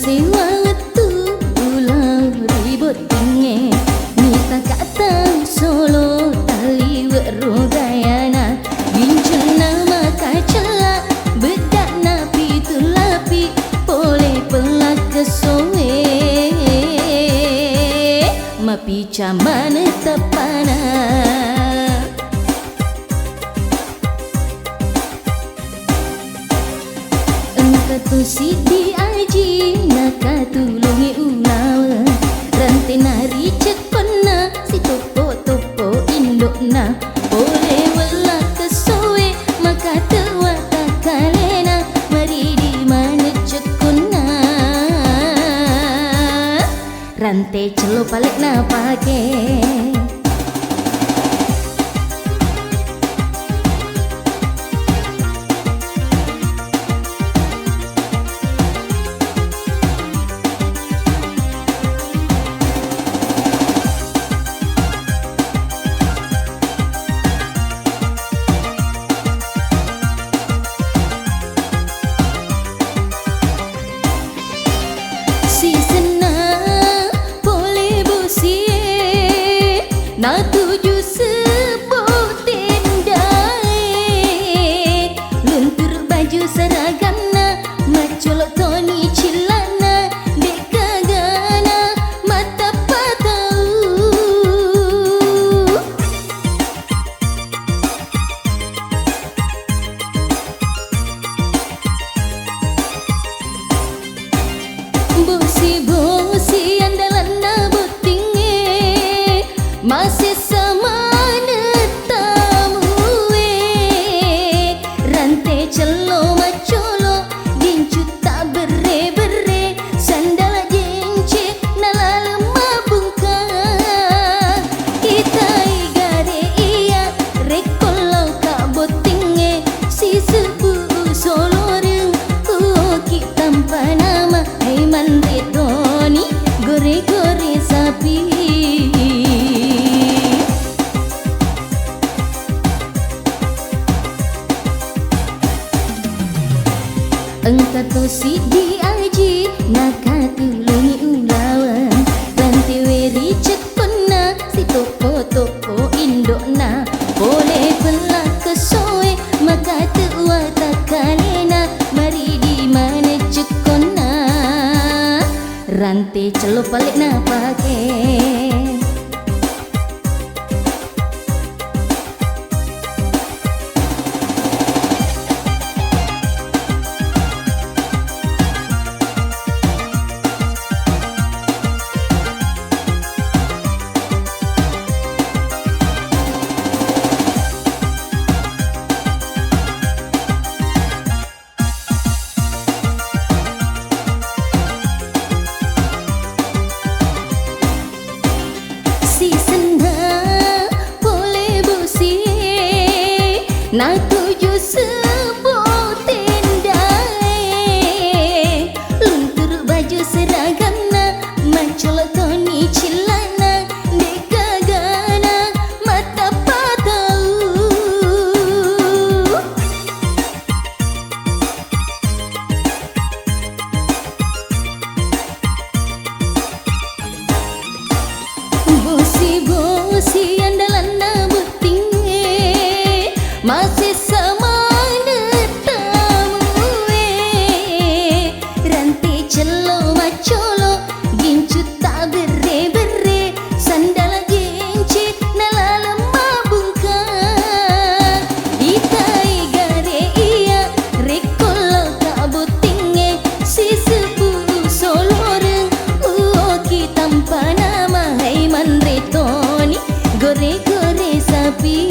sewa wetu ulang ribut tinggi ni tak kata solo tali weru gayana bincun nama kacela bedak napi tulapi boleh pelak kesowe mapi caman tepana tu sidi aji naka tulungi unawa rantai nari cekona si topo indokna boleh wala kesoe maka tewa takalena mari di mana cekona rantai celo palek na pakai na tuju sebut tendai luntur baju seragana macolok toni cilana dek kagana mata patau bosi andalan na butinge masih sama netamu rantai celo macolo gincu tak bere-bere sandal jencik nala lemah bungka kita igare iya rekolau kak botinge si sebu soloreng uoki tanpa nama haiman retoni gore-gore sapi engkau tu sidi aji naka tulungi ulawan rantai weri cekona si topo indokna boleh pelak kesoe maka tewa takalena mari di mana cekona rantai celo palek na pakai na tuju sebut tendai luntur baju seragana macolok toni cilana dek kagana mata patau bosi andalan na butinge masih sama netamu rantai celo macolo gincu tak bere-bere sandal jencik nala lemah bungka kita igare iya rekolau kak botinge si sebu soloreng uoki tanpa nama haiman retoni gore-gore sapi